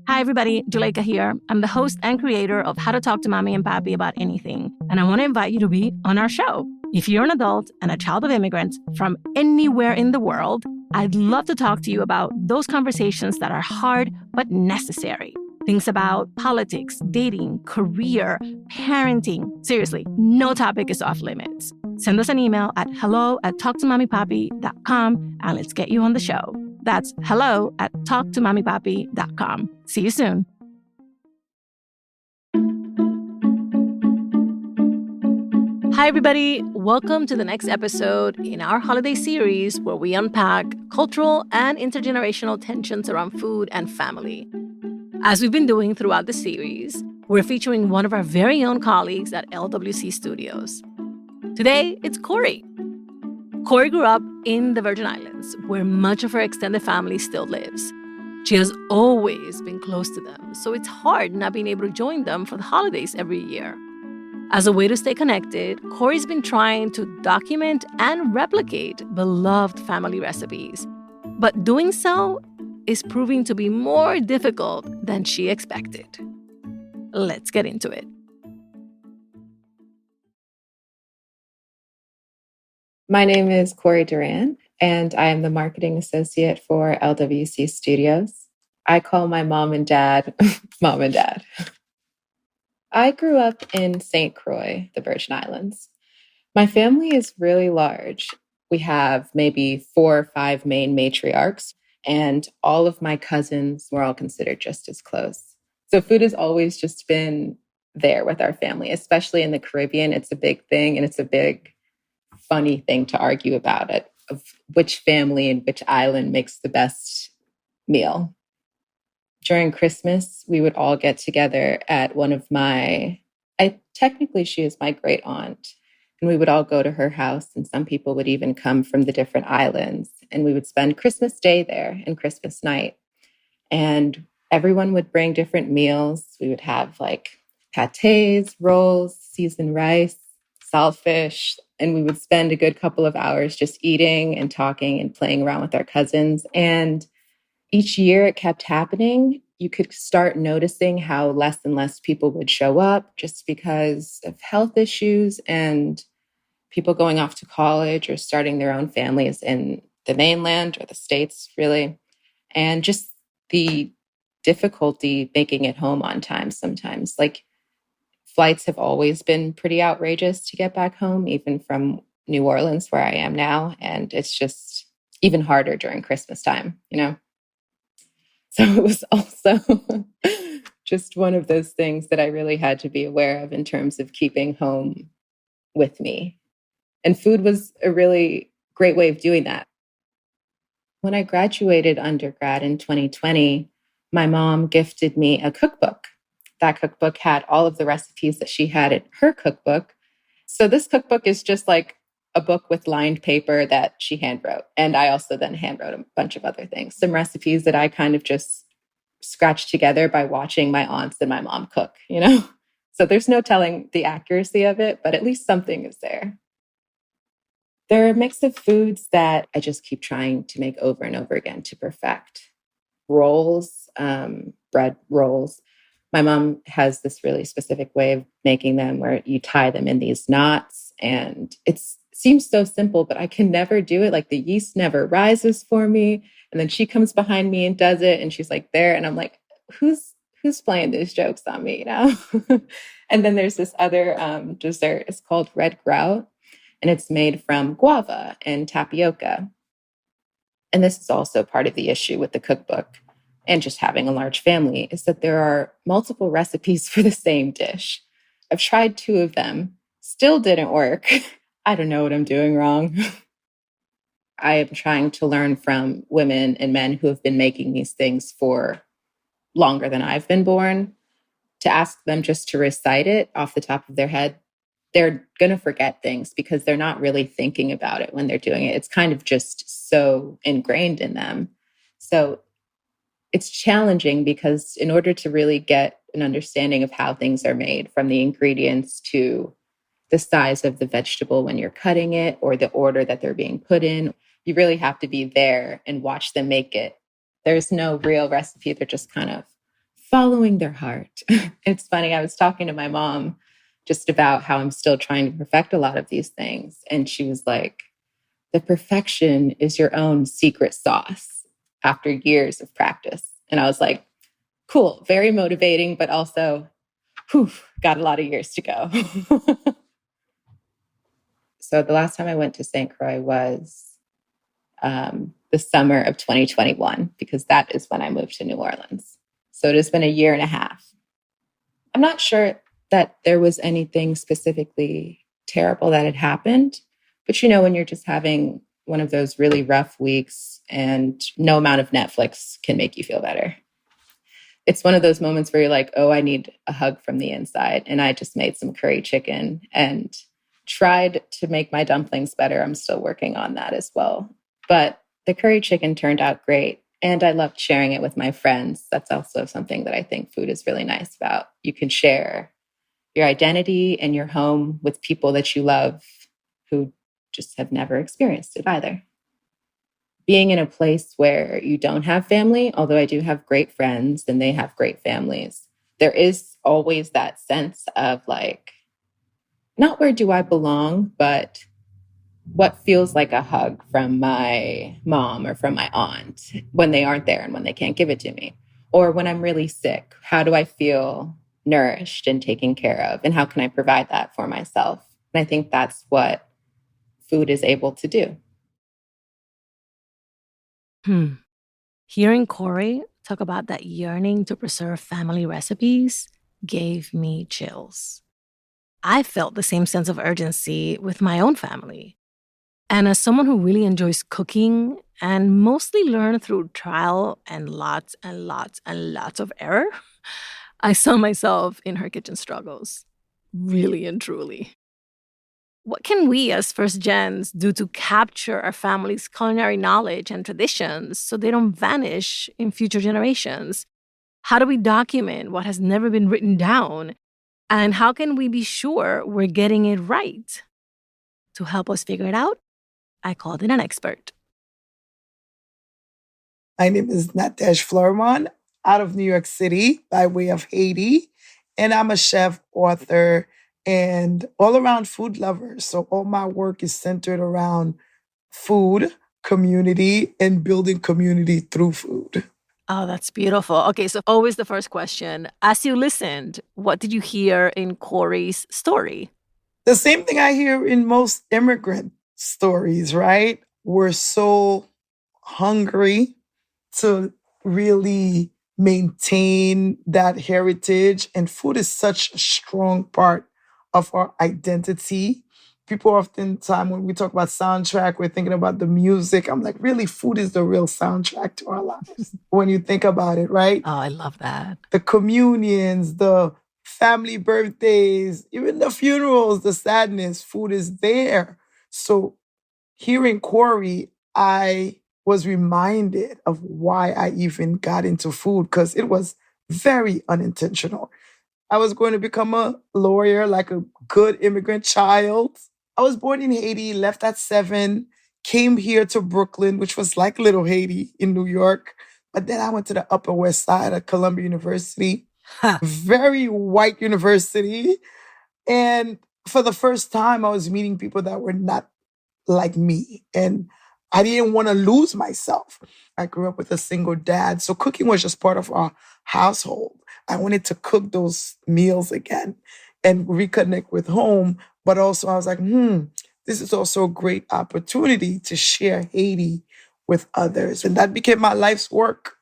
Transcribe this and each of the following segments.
Hi, everybody. Juleyka here. I'm the host and creator of How to Talk to Mamí and Papí About Anything. And I want to invite you to be on our show. If you're an adult and a child of immigrants from anywhere in the world, I'd love to talk to you about those conversations that are hard but necessary. Things about politics, dating, career, parenting. Seriously, no topic is off limits. Send us an email at hello@talktomamipapi.com and let's get you on the show. That's hello@talktomamipapi.com. See you soon. Hi, everybody. Welcome to the next episode in our holiday series where we unpack cultural and intergenerational tensions around food and family. As we've been doing throughout the series, we're featuring one of our very own colleagues at LWC Studios. Today, it's Kori. Kori grew up in the Virgin Islands, where much of her extended family still lives. She has always been close to them, so it's hard not being able to join them for the holidays every year. As a way to stay connected, Kori's been trying to document and replicate beloved family recipes. But doing so is proving to be more difficult than she expected. Let's get into it. My name is Kori Duran, and I am the marketing associate for LWC Studios. I call my mom and dad mom and dad. I grew up in St. Croix, the Virgin Islands. My family is really large. We have maybe 4 or 5 main matriarchs, and all of my cousins were all considered just as close. So food has always just been there with our family, especially in the Caribbean. It's a big thing, and it's a big funny thing to argue about it, of which family and which island makes the best meal. During Christmas, we would all get together at one of technically she is my great aunt, and we would all go to her house, and some people would even come from the different islands, and we would spend Christmas Day there and Christmas night. And everyone would bring different meals. We would have like pâtés, rolls, seasoned rice, saltfish, and we would spend a good couple of hours just eating and talking and playing around with our cousins. And each year it kept happening. You could start noticing how less and less people would show up just because of health issues and people going off to college or starting their own families in the mainland or the States, really. And just the difficulty making it home on time sometimes. Like, flights have always been pretty outrageous to get back home, even from New Orleans, where I am now. And it's just even harder during Christmas time, you know? So it was also just one of those things that I really had to be aware of in terms of keeping home with me. And food was a really great way of doing that. When I graduated undergrad in 2020, my mom gifted me a cookbook. That cookbook had all of the recipes that she had in her cookbook. So this cookbook is just like a book with lined paper that she handwrote. And I also then handwrote a bunch of other things, some recipes that I kind of just scratched together by watching my aunts and my mom cook, you know? So there's no telling the accuracy of it, but at least something is there. There are a mix of foods that I just keep trying to make over and over again to perfect. Rolls, bread rolls. My mom has this really specific way of making them where you tie them in these knots, and it seems so simple, but I can never do it. Like, the yeast never rises for me. And then she comes behind me and does it, and she's like there, and I'm like, who's playing these jokes on me, you know? And then there's this other dessert. It's called red grout, and it's made from guava and tapioca. And this is also part of the issue with the cookbook and just having a large family, is that there are multiple recipes for the same dish. I've tried 2 of them, still didn't work. I don't know what I'm doing wrong. I am trying to learn from women and men who have been making these things for longer than I've been born, to ask them just to recite it off the top of their head. They're going to forget things because they're not really thinking about it when they're doing it. It's kind of just so ingrained in them. So it's challenging because in order to really get an understanding of how things are made, from the ingredients to the size of the vegetable when you're cutting it, or the order that they're being put in, You really have to be there and watch them make it. There's no real recipe. They're just kind of following their heart. It's funny. I was talking to my mom just about how I'm still trying to perfect a lot of these things. And she was like, the perfection is your own secret sauce after years of practice. And I was like, cool, very motivating, but also, got a lot of years to go. So the last time I went to St. Croix was the summer of 2021, because that is when I moved to New Orleans. So it has been a year and a half. I'm not sure that there was anything specifically terrible that had happened. But, when you're just having one of those really rough weeks and no amount of Netflix can make you feel better. It's one of those moments where you're like, oh, I need a hug from the inside. And I just made some curry chicken and tried to make my dumplings better. I'm still working on that as well. But the curry chicken turned out great. And I loved sharing it with my friends. That's also something that I think food is really nice about. You can share your identity and your home with people that you love who just have never experienced it either. Being in a place where you don't have family, although I do have great friends and they have great families, there is always that sense of like, not where do I belong, but what feels like a hug from my mom or from my aunt when they aren't there and when they can't give it to me. Or when I'm really sick, how do I feel nourished and taken care of? And how can I provide that for myself? And I think that's what food is able to do. Hearing Kori talk about that yearning to preserve family recipes gave me chills. I felt the same sense of urgency with my own family. And as someone who really enjoys cooking and mostly learned through trial and lots and lots and lots of error, I saw myself in her kitchen struggles, really and truly. What can we as first gens do to capture our family's culinary knowledge and traditions so they don't vanish in future generations? How do we document what has never been written down? And how can we be sure we're getting it right? To help us figure it out, I called in an expert. My name is Nadege Fleurimond, out of New York City by way of Haiti. And I'm a chef, author, and all-around food lover. So all my work is centered around food, community, and building community through food. Oh, that's beautiful. Okay, so always the first question. As you listened, what did you hear in Kori's story? The same thing I hear in most immigrant stories, right? We're so hungry to really maintain that heritage. And food is such a strong part of our identity. People oftentimes, when we talk about soundtrack, we're thinking about the music. I'm like, really, food is the real soundtrack to our lives when you think about it, right? Oh, I love that. The communions, the family birthdays, even the funerals, the sadness, food is there. So hearing Kori, I was reminded of why I even got into food, because it was very unintentional. I was going to become a lawyer like a good immigrant child. I was born in Haiti, left at 7, came here to Brooklyn, which was like Little Haiti in New York. But then I went to the Upper West Side at Columbia University, very white university. And for the first time, I was meeting people that were not like me. And I didn't want to lose myself. I grew up with a single dad. So cooking was just part of our household. I wanted to cook those meals again and reconnect with home. But also I was like, this is also a great opportunity to share Haiti with others. And that became my life's work.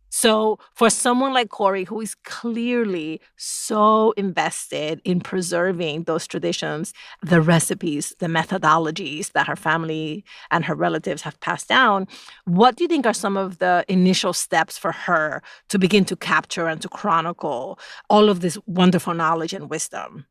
So for someone like Kori, who is clearly so invested in preserving those traditions, the recipes, the methodologies that her family and her relatives have passed down, what do you think are some of the initial steps for her to begin to capture and to chronicle all of this wonderful knowledge and wisdom?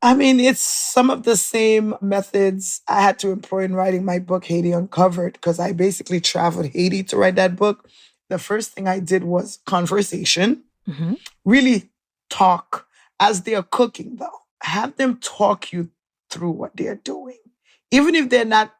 I mean, it's some of the same methods I had to employ in writing my book, Haiti Uncovered, because I basically traveled Haiti to write that book. The first thing I did was conversation, really talk as they're cooking, though. Have them talk you through what they're doing. Even if they're not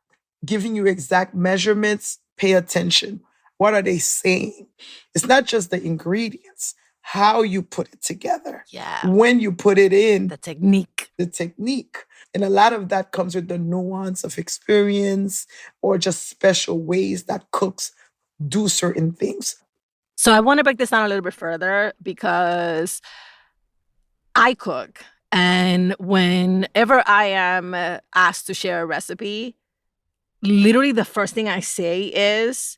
giving you exact measurements. Pay attention. What are they saying? It's not just the ingredients, how you put it together. Yeah. When you put it in. The technique. The technique. And a lot of that comes with the nuance of experience or just special ways that cooks do certain things. So I want to break this down a little bit further because I cook. And whenever I am asked to share a recipe, literally the first thing I say is,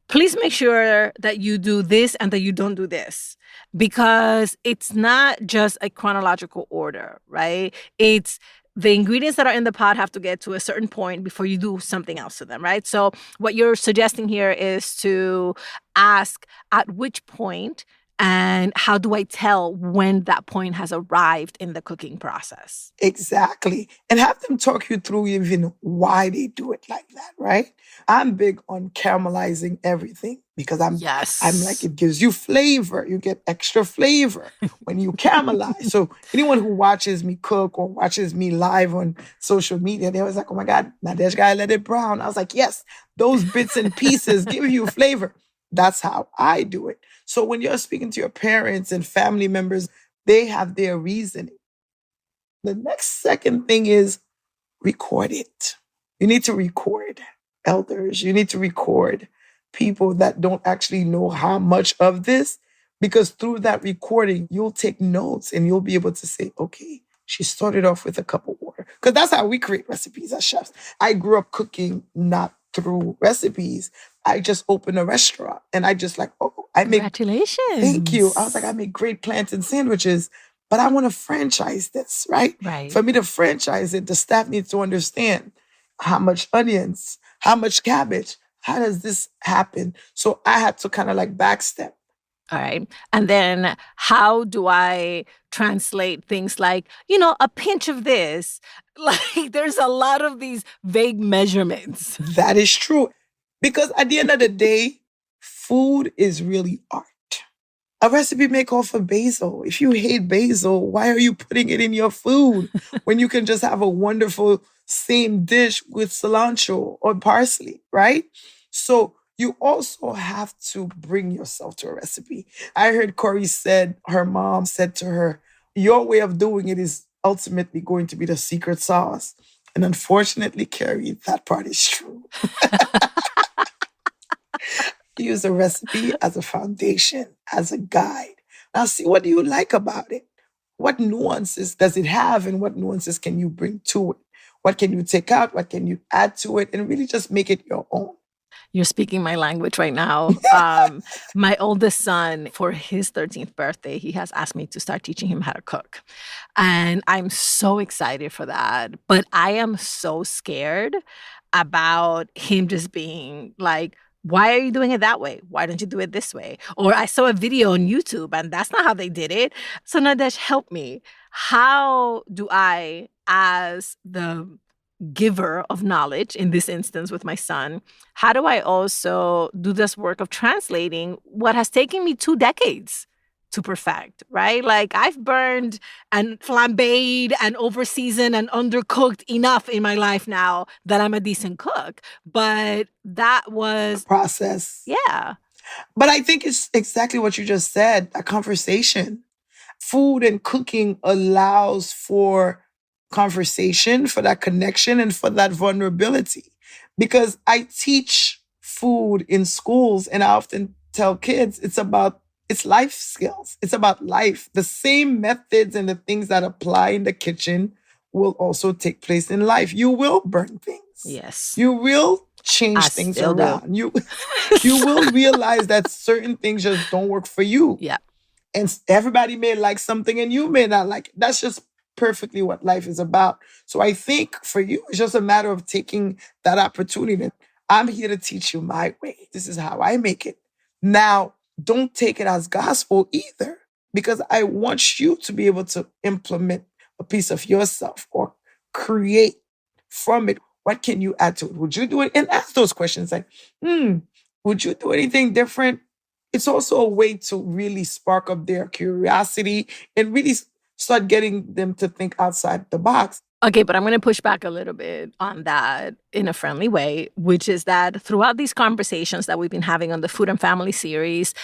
please make sure that you do this and that you don't do this. Because it's not just a chronological order, right? It's the ingredients that are in the pot have to get to a certain point before you do something else to them, right? So what you're suggesting here is to ask at which point and how do I tell when that point has arrived in the cooking process? Exactly. And have them talk you through even why they do it like that, right? I'm big on caramelizing everything because I'm like, it gives you flavor. You get extra flavor when you caramelize. So anyone who watches me cook or watches me live on social media, they're always like, oh my God, Nadege gotta let it brown. I was like, yes, those bits and pieces give you flavor. That's how I do it. So when you're speaking to your parents and family members, they have their reasoning. The next second thing is record it. You need to record elders. You need to record people that don't actually know how much of this, because through that recording, you'll take notes and you'll be able to say, okay, she started off with a cup of water. Because that's how we create recipes as chefs. I grew up cooking not through recipes. I just opened a restaurant and I just like, I make... Congratulations. Thank you. I was like, I make great plantain sandwiches, but I want to franchise this, right? Right. For me to franchise it, the staff needs to understand how much onions, how much cabbage, how does this happen? So I had to kind of like backstep. All right. And then how do I translate things like, a pinch of this? Like there's a lot of these vague measurements. That is true. Because at the end of the day, food is really art. A recipe may call for basil. If you hate basil, why are you putting it in your food when you can just have a wonderful same dish with cilantro or parsley, right? So you also have to bring yourself to a recipe. I heard Kori said, her mom said to her, your way of doing it is ultimately going to be the secret sauce. And unfortunately, Kori, that part is true. Use a recipe as a foundation, as a guide. Now see, what do you like about it? What nuances does it have and what nuances can you bring to it? What can you take out? What can you add to it? And really just make it your own. You're speaking my language right now. My oldest son, for his 13th birthday, he has asked me to start teaching him how to cook. And I'm so excited for that. But I am so scared about him just being like, why are you doing it that way? Why don't you do it this way? Or I saw a video on YouTube and that's not how they did it. So Nadege, help me. How do I, as the giver of knowledge, in this instance with my son, how do I also do this work of translating what has taken me 2 decades to perfect, right? Like I've burned and flambéed and overseasoned and undercooked enough in my life now that I'm a decent cook. But that was... process. Yeah. But I think it's exactly what you just said, a conversation. Food and cooking allows for conversation, for that connection, and for that vulnerability. Because I teach food in schools and I often tell kids it's life skills. It's about life. The same methods and the things that apply in the kitchen will also take place in life. You will burn things. Yes. You will change things around. You will realize that certain things just don't work for you. Yeah. And everybody may like something and you may not like it. That's just perfectly what life is about. So I think for you, it's just a matter of taking that opportunity. I'm here to teach you my way. This is how I make it. Now, don't take it as gospel either, because I want you to be able to implement a piece of yourself or create from it. What can you add to it? Would you do it? And ask those questions like, would you do anything different? It's also a way to really spark up their curiosity and really start getting them to think outside the box. Okay, but I'm going to push back a little bit on that in a friendly way, which is that throughout these conversations that we've been having on the Food and Family series,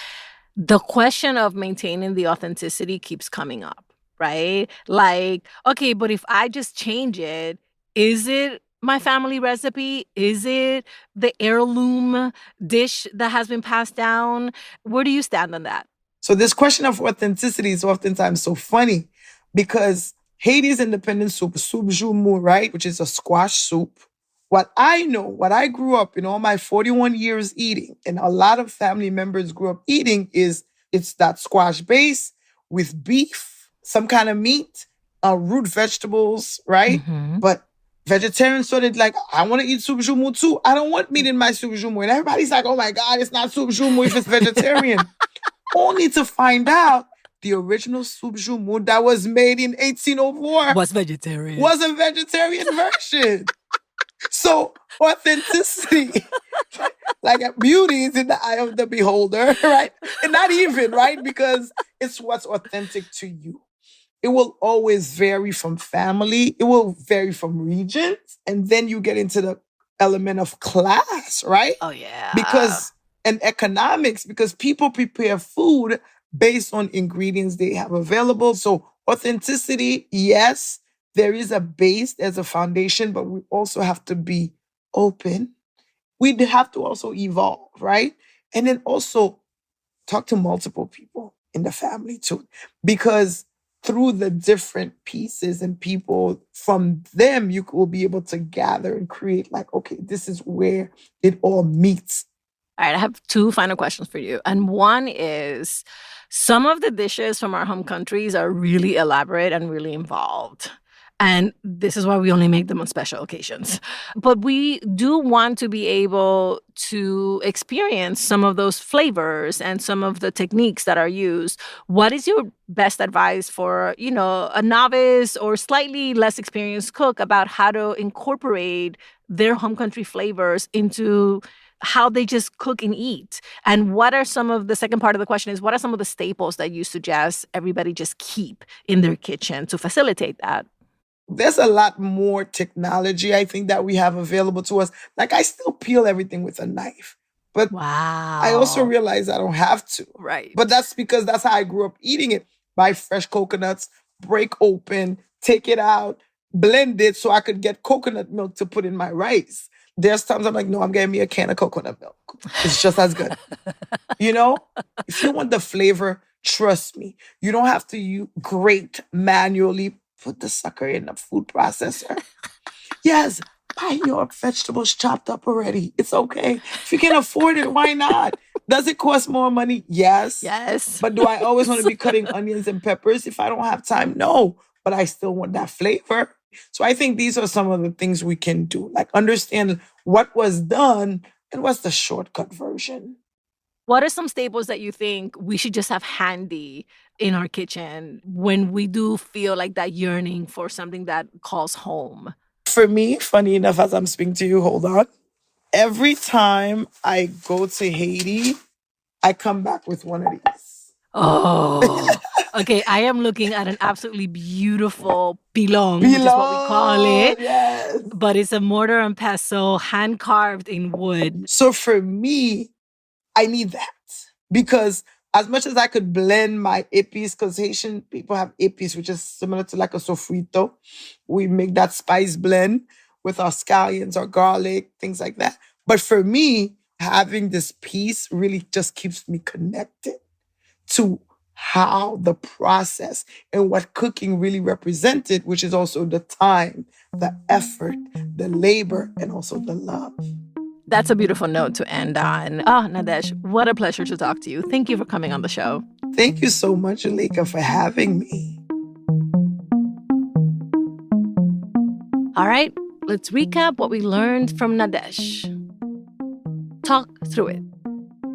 the question of maintaining the authenticity keeps coming up, right? Like, okay, but if I just change it, is it my family recipe? Is it the heirloom dish that has been passed down? Where do you stand on that? So this question of authenticity is oftentimes so funny because Haiti's independent soup, soup joumou, right, which is a squash soup. What I know, what I grew up in all my 41 years eating, and a lot of family members grew up eating, is it's that squash base with beef, some kind of meat, root vegetables, right? Mm-hmm. But vegetarians started like, I want to eat soup joumou too. I don't want meat in my soup joumou. And everybody's like, oh my God, it's not soup joumou if it's vegetarian. Only to find out the original soup joumou that was made in 1804 was vegetarian. Was a vegetarian version. So authenticity, like beauty is in the eye of the beholder, right? And not even, right? Because it's what's authentic to you. It will always vary from family. It will vary from regions. And then you get into the element of class, right? Oh, yeah. And economics, because people prepare food based on ingredients they have available. So authenticity, yes, there is a base, there's a foundation, but we also have to be open. We have to also evolve, right? And then also talk to multiple people in the family too, because through the different pieces and people, from them, you will be able to gather and create like, okay, this is where it all meets. All right, I have two final questions for you. And one is, some of the dishes from our home countries are really elaborate and really involved. And this is why we only make them on special occasions. But we do want to be able to experience some of those flavors and some of the techniques that are used. What is your best advice for, a novice or slightly less experienced cook about how to incorporate their home country flavors into how they just cook and eat? And what are the second part of the question is, what are some of the staples that you suggest everybody just keep in their kitchen to facilitate that? There's a lot more technology, I think, that we have available to us. Like, I still peel everything with a knife. But wow. I also realize I don't have to. Right. But that's because that's how I grew up eating it. Buy fresh coconuts, break open, take it out, blend it so I could get coconut milk to put in my rice. There's times I'm like, no, I'm getting me a can of coconut milk. It's just as good. If you want the flavor, trust me. You don't have to grate manually. Put the sucker in the food processor. Yes, buy your vegetables chopped up already. It's okay. If you can afford it, why not? Does it cost more money? Yes. Yes. But do I always want to be cutting onions and peppers if I don't have time? No. But I still want that flavor. So I think these are some of the things we can do. Like, understand what was done and what's the shortcut version. What are some staples that you think we should just have handy in our kitchen when we do feel like that yearning for something that calls home? For me, funny enough, as I'm speaking to you, hold on. Every time I go to Haiti, I come back with one of these. Oh, okay. I am looking at an absolutely beautiful pilon, which is what we call it. Yes. But it's a mortar and pestle, hand carved in wood. So for me, I need that because as much as I could blend my épis, because Haitian people have épis, which is similar to like a sofrito. We make that spice blend with our scallions or garlic, things like that. But for me, having this piece really just keeps me connected to how the process and what cooking really represented, which is also the time, the effort, the labor, and also the love. That's a beautiful note to end on. Nadege, what a pleasure to talk to you. Thank you for coming on the show. Thank you so much, Juleyka, for having me. All right, let's recap what we learned from Nadege. Talk through it.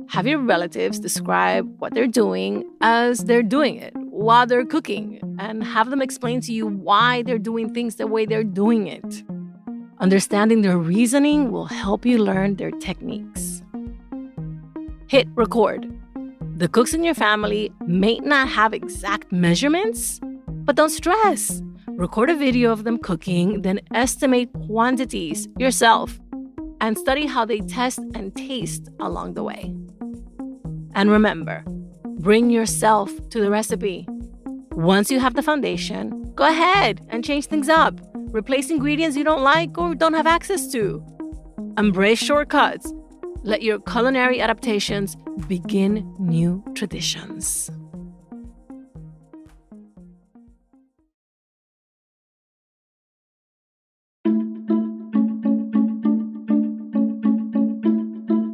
Have your relatives describe what they're doing as they're doing it while they're cooking, and have them explain to you why they're doing things the way they're doing it. Understanding their reasoning will help you learn their techniques. Hit record. The cooks in your family may not have exact measurements, but don't stress. record a video of them cooking, then estimate quantities yourself and study how they test and taste along the way. And remember, bring yourself to the recipe. Once you have the foundation, go ahead and change things up. Replace ingredients you don't like or don't have access to. Embrace shortcuts. Let your culinary adaptations begin new traditions.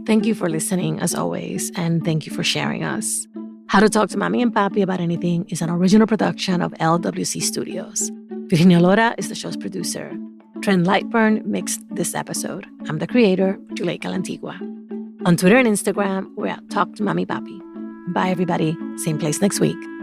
Thank you for listening, as always, and thank you for sharing us. How to Talk to Mamí and Papí About Anything is an original production of LWC Studios. Virginia Lora is the show's producer. Trent Lightburn mixed this episode. I'm the creator, Juleyka Lantigua. On Twitter and Instagram, we're at Talk to Mamí Papí. Bye, everybody. Same place next week.